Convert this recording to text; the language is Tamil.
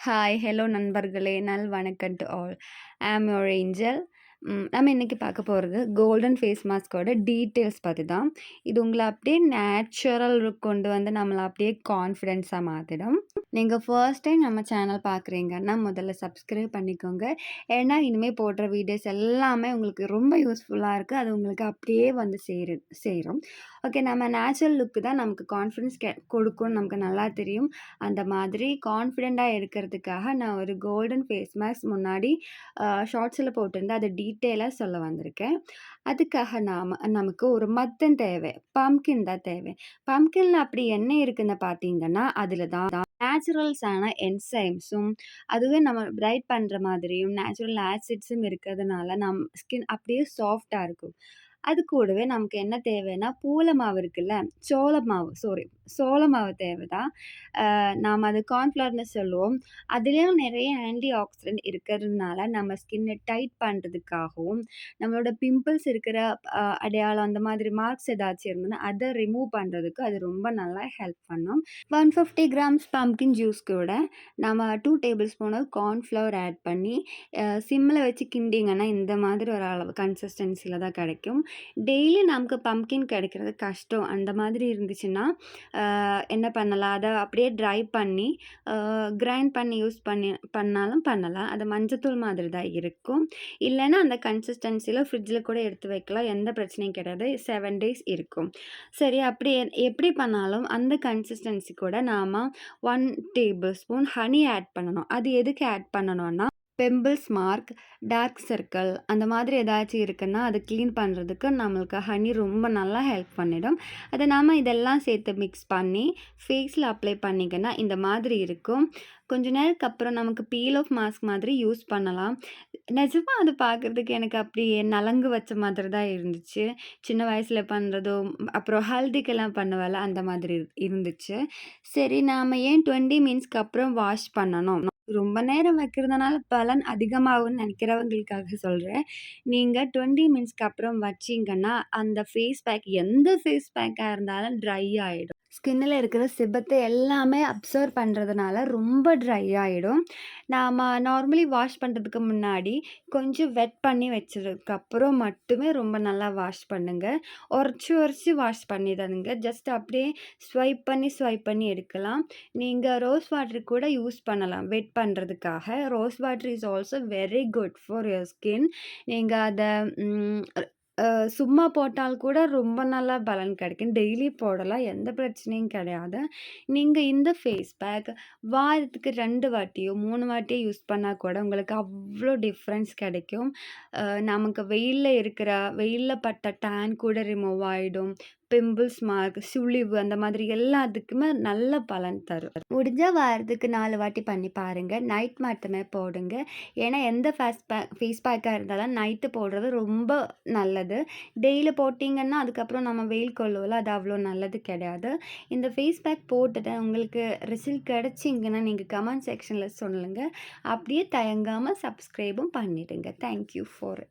ஹாய், ஹலோ நண்பர்களே! வணக்கம் to all. I am your angel. நம்ம இன்னைக்கு பார்க்க போறது கோல்டன் ஃபேஸ் மாஸ்க்கோட டீட்டெயில்ஸ் பத்தி தான். இது உங்கள அப்படியே நேச்சுரல் லுக் கொண்டு வந்து நம்மள அப்படியே கான்ஃபிடென்ஸா மாத்திடும். நீங்க ஃபர்ஸ்ட் டைம் நம்ம சேனல் பார்க்குறீங்கன்னா, முதல்ல சப்ஸ்கிரைப் பண்ணிக்கோங்க. ஏன்னா, இனிமே போடுற வீடியோஸ் எல்லாமே உங்களுக்கு ரொம்ப யூஸ்ஃபுல்லா இருக்கு. அது உங்களுக்கு அப்படியே வந்து சேரும். ஓகே, நம்ம நேச்சுரல் லுக் தான் நமக்கு கான்ஃபிடன்ஸ் கொடுக்கும்னு நமக்கு நல்லா தெரியும். அந்த மாதிரி கான்ஃபிடென்ட்டா இருக்கிறதுக்காக நான் ஒரு கோல்டன் ஃபேஸ் மாஸ்க் முன்னாடி ஷார்ட்ஸில் போட்டிருந்தேன். அதை டீட்டெயிலா சொல்ல வந்திருக்கேன். அதுக்காக நமக்கு ஒரு மத்தன் தேவை. பம்ப்கின் தான் தேவை. பம்ப்கின்ல அப்படி என்ன இருக்குன்னு பார்த்தீங்கன்னா, அதில தான் நேச்சுரல்ஸான என்சைம்ஸும், அதுவே நம்ம பிரைட் பண்ற மாதிரியும், நேச்சுரல் ஆசிட்ஸும் இருக்கிறதுனால ஸ்கின் அப்படியே சாஃப்ட்டா இருக்கும். அது கூடவே நமக்கு என்ன தேவைன்னா, பூல மாவு இருக்குல்ல, சோள மாவு தேவை தான். நாம அது கார்ன்ஃப்ளவர்ன்னு சொல்லுவோம். அதிலயும் நிறைய ஆன்டி ஆக்ஸிடென்ட் இருக்கிறதுனால, நம்ம ஸ்கின்ன டைட் பண்றதுக்காகவும், நம்மளோட பிம்பிள்ஸ் இருக்கிற அடையாளம் அந்த மாதிரி மார்க்ஸ் ஏதாச்சும் இருந்ததுன்னா, அத ரிமூவ் பண்றதுக்கு அது ரொம்ப நல்லா ஹெல்ப் பண்ணும். 150 கிராம்ஸ் பம்ப்கின் ஜூஸ் கூட நம்ம 2 டேபிள் ஸ்பூன் கார்ன்ஃப்ளவர் ஆட் பண்ணி சிம்மில் வச்சு கிண்டிங்கன்னா இந்த மாதிரி ஒரு அளவு கன்சிஸ்டன்சியில் தான் கிடைக்கும். டெய்லி நமக்கு பம்ப்கின் கிடைக்கிறது கஷ்டம். அந்த மாதிரி இருந்துச்சுன்னா என்ன பண்ணலாம், அதை அப்படியே ட்ரை பண்ணி கிரைண்ட் பண்ணி யூஸ் பண்ணாலும் பண்ணலாம். அது மஞ்சத்தூள் மாதிரி தான் இருக்கும். இல்லைன்னா அந்த கன்சிஸ்டன்சியில் ஃப்ரிட்ஜில் கூட எடுத்து வைக்கலாம். எந்த பிரச்சனையும் கிடையாது. 7 டேஸ் இருக்கும். சரி, அப்படி எப்படி பண்ணாலும் அந்த கன்சிஸ்டன்சி கூட நாம 1 டேபிள் ஸ்பூன் ஹனி ஆட் பண்ணணும். அது எதுக்கு ஆட் பண்ணணும்னா, பிம்பிள்ஸ் மார்க், டார்க் சர்க்கிள் அந்த மாதிரி ஏதாச்சும் இருக்குன்னா, அது கிளீன் பண்ணுறதுக்கு நம்மளுக்கு ஹனி ரொம்ப நல்லா ஹெல்ப் பண்ணிடும். அதை நாம இதெல்லாம் சேர்த்து மிக்ஸ் பண்ணி ஃபேஸில் அப்ளை பண்ணிங்கன்னா இந்த மாதிரி இருக்கும். கொஞ்ச நேரத்துக்கு அப்புறம் நமக்கு பீல் ஆஃப் மாஸ்க் மாதிரி யூஸ் பண்ணலாம். நிஜமா அது பார்க்குறதுக்கு எனக்கு அப்படியே நலங்கு வச்ச மாதிரி தான் இருந்துச்சு. சின்ன வயசுல பண்றதும், அப்புறம் ஹல்திக்கெல்லாம் பண்ணுவேன்ல அந்த மாதிரி இருந்துச்சு. சரி, நாம ஏன் 20 மினிட்ஸ்க்கு அப்புறம் வாஷ் பண்ணணும்? ரொம்ப நேரம் வைக்கிறதுனால பலன் அதிகமாகும்னு நினைக்கிறவங்களுக்காக சொல்றேன். நீங்க 20 மினிட்ஸ்க்கு அப்புறம் வச்சீங்கன்னா, அந்த ஃபேஸ் பேக் எந்த ஃபேஸ் பேக்கா இருந்தாலும் ட்ரை ஆயிடும். ஸ்கின்ல இருக்கிற சிபத்தை எல்லாமே அப்சர்வ் பண்றதுனால ரொம்ப ட்ரை ஆயிடும். நாம நார்மலி வாஷ் பண்றதுக்கு முன்னாடி கொஞ்சம் வெட் பண்ணி வச்சதுக்கப்புறம் மட்டுமே ரொம்ப நல்லா வாஷ் பண்ணுங்க. உரச்சு உரச்சு வாஷ் பண்ணிடாதீங்க. ஜஸ்ட் அப்படியே ஸ்வைப் பண்ணி எடுக்கலாம். நீங்க ரோஸ் வாட்டர் கூட யூஸ் பண்ணலாம் வெட் பண்றதுக்காக. Rose water is also very good for your skin. நீங்க அத சும்மா போட்டால் கூட ரொம்ப நல்லா பலன் கிடைக்கும். டெய்லி போடலாம். எந்த பிரச்சனையும் கிடையாது. நீங்க இந்த ஃபேஸ் பேக் வாரத்துக்கு 2 வாட்டியோ, 3 வாட்டியோ யூஸ் பண்ணா கூட உங்களுக்கு அவ்ளோ டிஃப்ரென்ஸ் கிடைக்கும். நமக்கு வெயில்ல பட்ட டேன் கூட ரிமூவ் ஆயிடும். பிம்பிள்ஸ் மார்க், சுழிவு அந்த மாதிரி எல்லாத்துக்குமே நல்ல பலன் தரும். முடிஞ்சா வாரத்துக்கு 4 வாட்டி பண்ணி பாருங்க. நைட் மட்டுமே போடுங்க. ஏன்னா எந்த ஃபேஸ் பேக்கா இருந்தாலும் நைட்டு போடுறது ரொம்ப நல்லது. டெய்லி போட்டீங்கன்னா, அதுக்கப்புறம் நம்ம வெயில் கொள்ளுவோம்ல, அது அவ்வளோ நல்லது கிடையாது. இந்த ஃபேஸ் பேக் போட்டுட்டு உங்களுக்கு ரிசல்ட் கிடைச்சிங்கன்னா, நீங்க கமெண்ட் செக்ஷன்ல சொல்லுங்க. அப்படியே தயங்காம சப்ஸ்கிரைபும் பண்ணிடுங்க. Thank you for